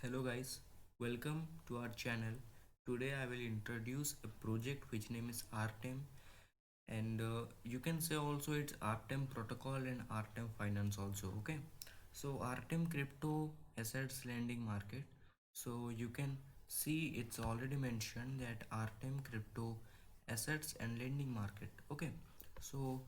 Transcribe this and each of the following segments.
Hello guys, welcome to our channel. Today I will introduce a project which name is Artem, and you can say also it's Artem protocol and Artem finance also. Okay, so Artem crypto assets lending market. So you can see it's already mentioned that Artem crypto assets and lending market. Okay, so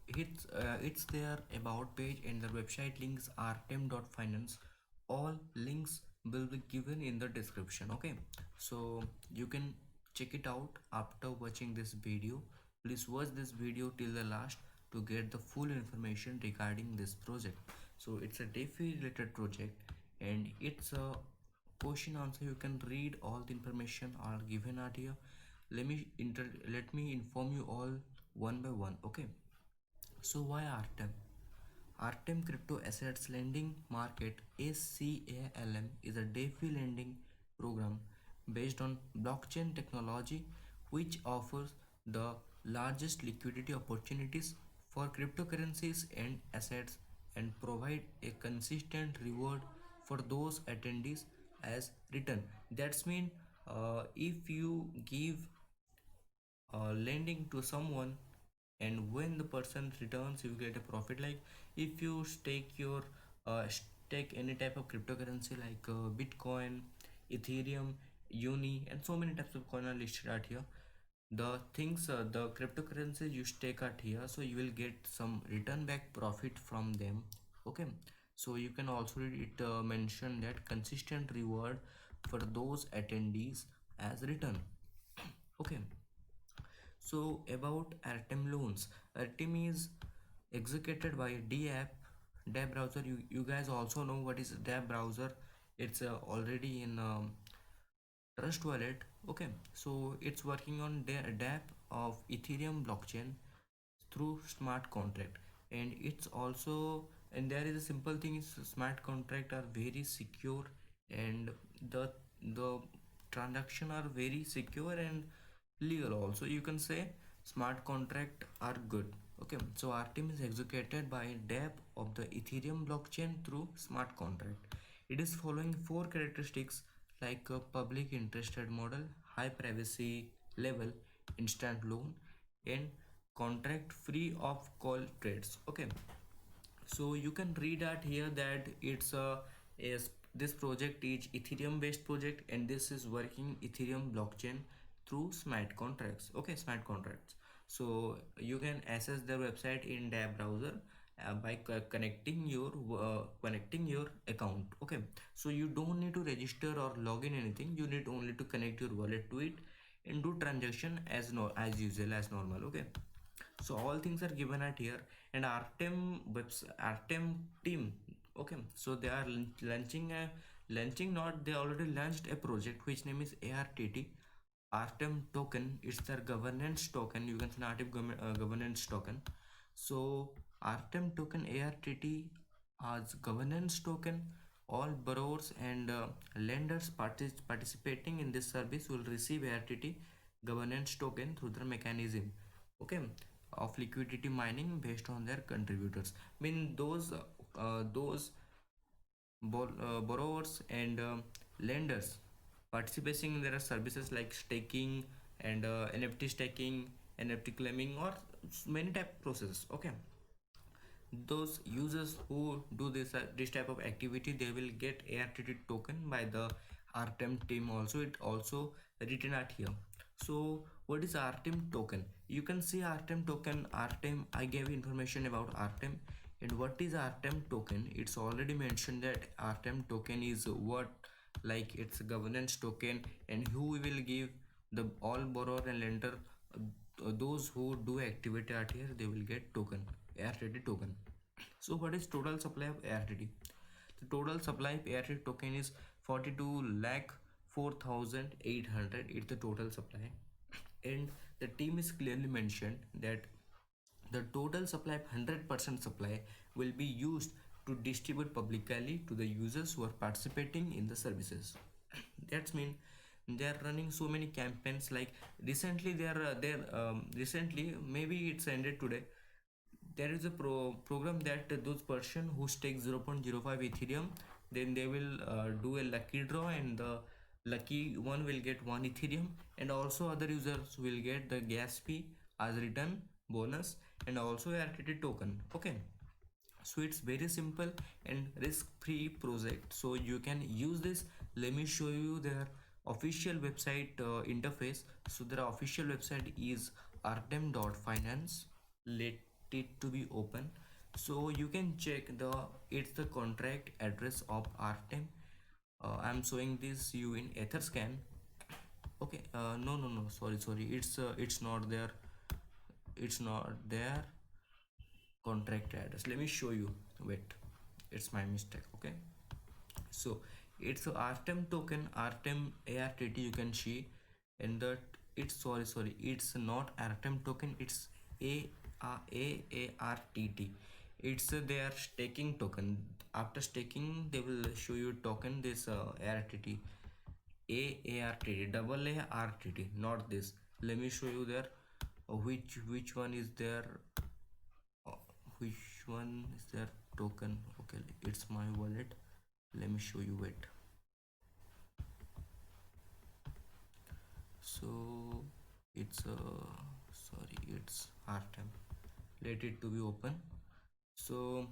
it's their about page and the website links artem.finance. All links will be given in the description. Okay, so you can check it out after watching this video. Please watch this video till the last to get the full information regarding this project. So it's a DeFi related project and it's a question answer. You can read all the information are given out here. Let me inform you all one by one. Okay, so why Artem? Artem Crypto Assets Lending Market (ACALM) is a DeFi lending program based on blockchain technology which offers the largest liquidity opportunities for cryptocurrencies and assets and provide a consistent reward for those attendees as return. That's mean if you give lending to someone and when the person returns you get a profit. Like if you stake any type of cryptocurrency like bitcoin, ethereum, uni and so many types of coin are listed out here. The things the cryptocurrencies you stake out here, so you will get some return back profit from them. Okay, so you can also read it mention that consistent reward for those attendees as return. Okay, so about Artem loans. Artem is executed by DApp, DApp browser. You guys also know what is DApp browser. It's already in Trust Wallet. Okay, so it's working on DApp of Ethereum blockchain through smart contract, and it's also, and there is a simple thing is smart contract are very secure, and the transaction are very secure and legal also. You can say smart contract are good. Okay, so Artem is executed by dApp of the Ethereum blockchain through smart contract. It is following four characteristics like a public interested model, high privacy level, instant loan, and contract free of call trades. Okay, so you can read at here that it's a is this project is ethereum based project and this is working ethereum blockchain through smart contracts. Okay, smart contracts. So you can access their website in their browser by connecting your account. Okay, so you don't need to register or log in anything. You need only to connect your wallet to it and do transaction as no as usual as normal. Okay, so all things are given at here. And Artem team. Okay, so they are launching not they already launched a project which name is ARTT, Artem token. It's their governance token. You can say Artem governance token. So Artem token ARTT as governance token. All borrowers and lenders participating in this service will receive ARTT governance token through the mechanism. Okay, of liquidity mining based on their contributors. I mean those borrowers and lenders participating in their services like staking and NFT staking, NFT claiming, or many type processes. Okay, those users who do this type of activity they will get ARTT token by the Artem team. Also it also written at here. So what is Artem token? You can see Artem token. Artem, I gave information about Artem. And what is Artem token? It's already mentioned that Artem token is what, like it's a governance token, and who will give the all borrower and lender, those who do activity out here they will get token, ARTT token. So what is total supply of ARTT? The total supply of ARTT token is 42 lakh 4800. It's the total supply. And the team is clearly mentioned that the total supply of 100% supply will be used to distribute publicly to the users who are participating in the services. That's mean they are running so many campaigns. Like recently recently, maybe it's ended today, there is a program that those person who stake 0.05 ethereum then they will do a lucky draw, and the lucky one will get one Ethereum, and also other users will get the gas fee as return bonus, and also a RTT token. Okay, so it's very simple and risk-free project, so you can use this. Let me show you their official website interface. So their official website is artem.finance. Let it to be open, so you can check the it's the contract address of Artem. I'm showing this you in Etherscan. Okay, no, sorry, it's not there, it's not there contract address. Let me show you, wait, it's my mistake. Okay, so it's a Artem token, Artem ARTT, you can see. And that it's sorry, it's not Artem token, it's AARTT. It's their staking token. After staking they will show you token, this ARTT, AARTT, double ARTT, not this. Let me show you there which one is there, uh, which one is their token. Okay, it's my wallet. Let me show you it. So it's sorry, it's Artem. Let it to be open. So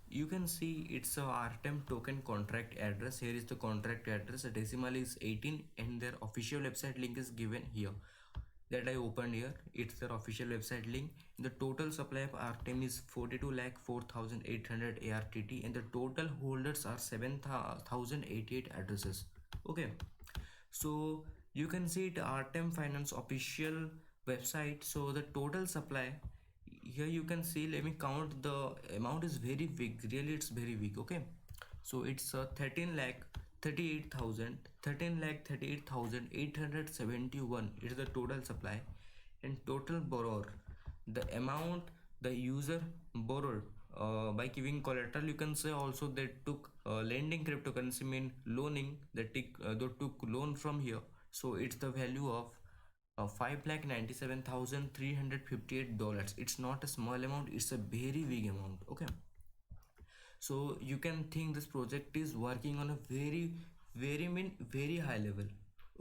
you can see it's a Artem token contract address. Here is the contract address. The decimal is 18, and their official website link is given here. That I opened here. It's their official website link. The total supply of Artem is 42 lakh 4,800 ARTT, and the total holders are 7,088 addresses. Okay, so you can see it Artem Finance official website. So the total supply here you can see, let me count, the amount is very big, really it's very big. Okay, so it's 13 lakh 38,000, 13 lakh 38,871 is the total supply. And total borrower, the amount the user borrowed by giving collateral, you can say. Also they took lending cryptocurrency, mean loaning, they took loan from here. So it's the value of $5,97,358. It's not a small amount, it's a very big amount. Okay, so you can think this project is working on a very high level.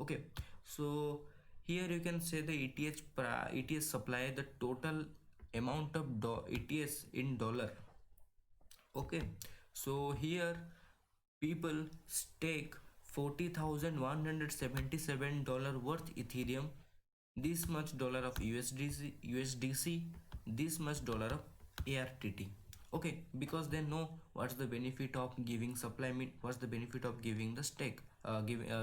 Okay, so here you can say the ETH supply, the total amount of ETH in dollar. Okay, so here people stake $40,177 worth Ethereum, this much dollar of USDC, this much dollar of ARTT. Okay, because they know what's the benefit of giving supply, mean what's the benefit of giving the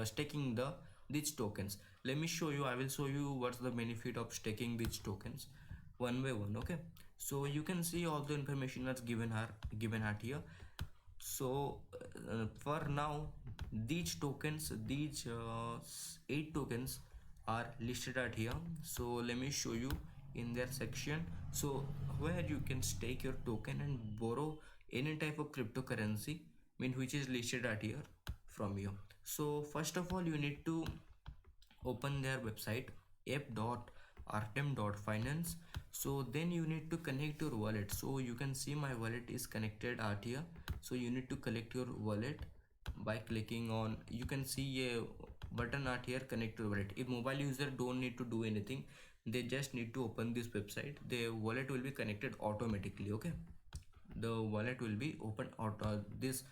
staking the these tokens. Let me show you, I will show you what's the benefit of staking these tokens one by one. Okay, so you can see all the information that's given at here. So for now these tokens, these 8 tokens are listed at here. So let me show you in their section, so where you can stake your token and borrow any type of cryptocurrency, mean which is listed at here from you. So first of all you need to open their website app.artem.finance. So then you need to connect your wallet. So you can see my wallet is connected out here. So you need to connect your wallet by clicking on, you can see a button out here, connect your wallet. If mobile user don't need to do anything, they just need to open this website, the wallet will be connected automatically. Okay, the wallet will be open this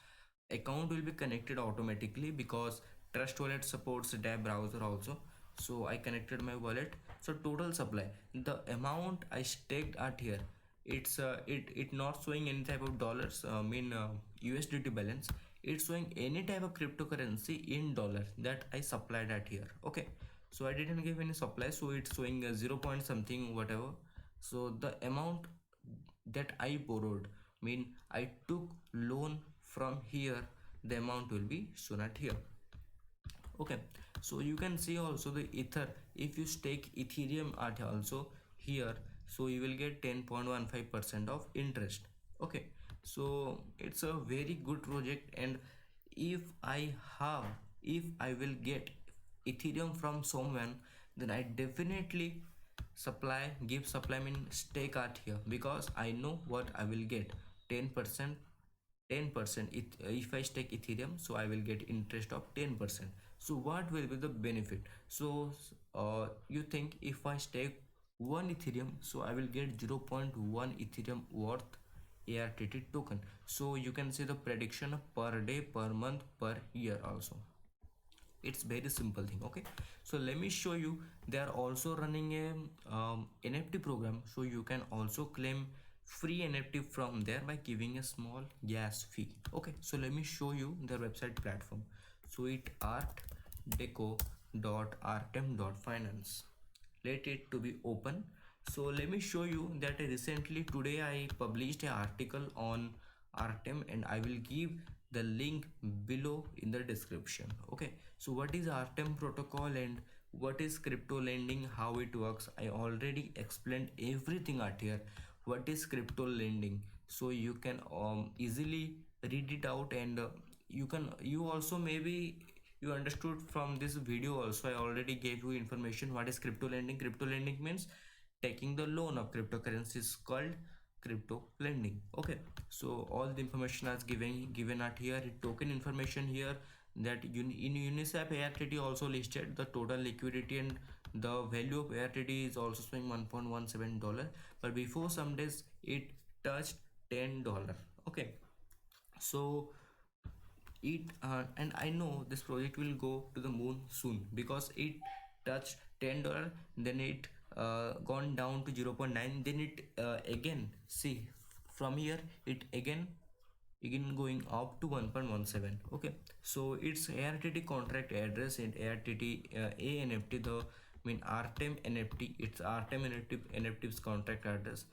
account will be connected automatically, because Trust Wallet supports DApp browser also. So I connected my wallet. So total supply, the amount I staked at here, it's it not showing any type of dollars, USDT balance. It's showing any type of cryptocurrency in dollar that I supplied at here. Okay, so I didn't give any supply, so it's showing 0 point something whatever. So the amount that I borrowed, mean I took loan from here, the amount will be shown at here. Okay, so you can see also the Ether, if you stake Ethereum at also here, so you will get 10.15% of interest. Okay, so it's a very good project. And if I have, if I will get Ethereum from someone, then I definitely give supply, mean stake at here, because I know what I will get, 10% 10%. If I stake Ethereum, so I will get interest of 10%. So what will be the benefit? So you think if I stake one Ethereum, so I will get 0.1 Ethereum worth ARTT token. So you can see the prediction of per day, per month, per year also. It's very simple thing. Okay, so let me show you. They are also running a NFT program, so you can also claim free NFT from there by giving a small gas fee. Okay, so let me show you their website platform. So it artdeco.artem.finance. Let it to be open. So let me show you that recently today I published an article on Artem, and I will give the link below in the description. Okay, so what is Artem protocol and what is crypto lending, how it works, I already explained everything out here. What is crypto lending, so you can easily read it out, and you also maybe you understood from this video also. I already gave you information what is crypto lending. Crypto lending means taking the loan of cryptocurrencies called crypto lending. Okay, so all the information is given at here. Token information here, that in Uniswap ARTT also listed the total liquidity, and the value of ARTT is also showing $1.17, but before some days it touched $10. Okay, so it and I know this project will go to the moon soon, because it touched $10, then it gone down to 0.9, then it again see from here it again going up to 1.17. Okay, so it's ARTT contract address and ARTT ANFT, the mean Artem NFT. It's Artem NFT's contract address.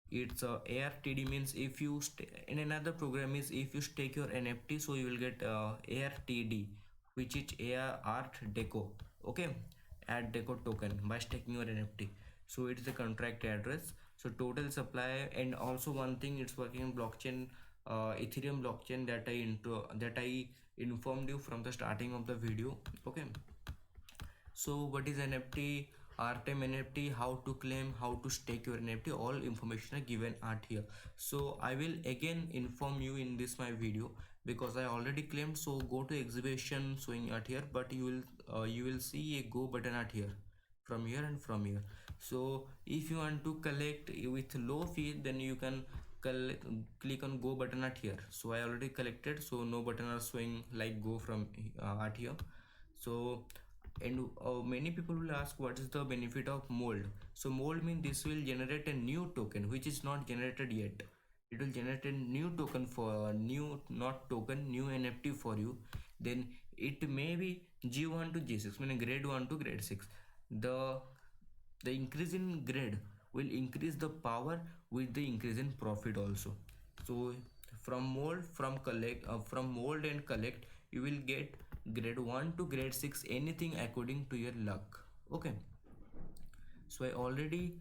It's ARTD means if you in another program is if you stake your NFT, so you will get ARTD, which is Art Deco. Okay, Art Deco token by staking your NFT. So it's the contract address. So total supply, and also one thing, it's working in blockchain, Ethereum blockchain, that I informed you from the starting of the video. Okay, so what is NFT, Artem NFT, how to claim, how to stake your NFT, all information are given at here. So I will again inform you in this my video, because I already claimed. So go to exhibition showing at here, but you will see a go button at here, from here and from here. So if you want to collect with low fee, then you can click on go button at here. So I already collected, so no button are showing like go from at here. So and many people will ask what is the benefit of mold. So mold means this will generate a new token which is not generated yet. It will generate a new token for new, not token, new NFT for you. Then it may be G1 to G6, meaning grade 1 to grade 6. The increase in grade will increase the power with the increase in profit also. So from mold, from mold and collect, you will get grade 1 to grade 6, anything according to your luck. Okay, so I already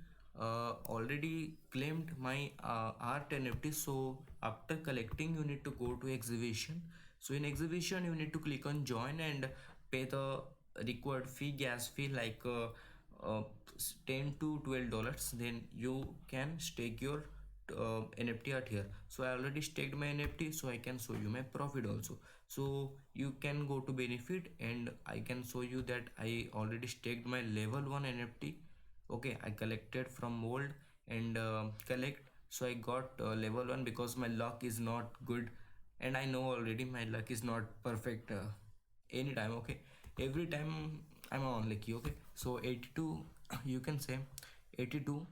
claimed my art NFT. So after collecting, you need to go to exhibition. So in exhibition you need to click on join and pay the required fee, gas fee, like uh, 10 to $12. Then you can stake your NFT out here. So I already staked my NFT, so I can show you my profit also. So you can go to benefit, and I can show you that I already staked my level 1 NFT. Okay, I collected from mold and collect. So I got level 1, because my luck is not good, and I know already my luck is not perfect anytime. Okay, every time I'm unlucky. Okay, so 82 you can say 82,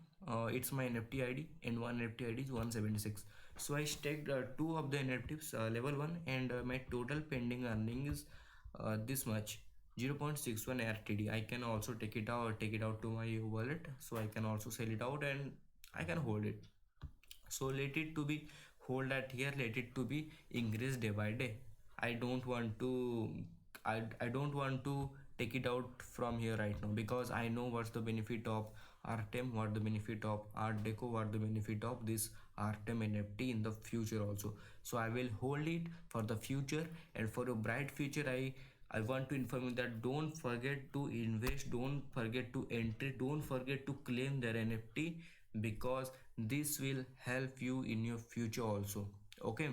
it's my NFT ID, and one NFT ID is 176. So I staked two of the NFTs level 1, and my total pending earning is this much, 0.61 RTD. I can also take it out to my wallet, so I can also sell it out and I can hold it. So let it to be hold at here, let it to be increase day by day. I don't want to I don't want to take it out from here right now, because I know what's the benefit of Artem, what the benefit of Art Deco, what the benefit of this Artem NFT in the future also. So I will hold it for the future, and for a bright future I want to inform you that don't forget to invest, don't forget to enter, don't forget to claim their NFT, because this will help you in your future also. Okay,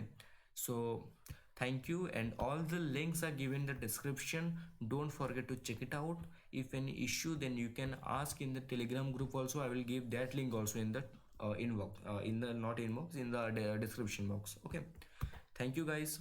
So thank you, and all the links are given in the description. Don't forget to check it out. If any issue, then you can ask in the Telegram group also. I will give that link also in the inbox, in the not inbox, in the description box. Okay, thank you guys.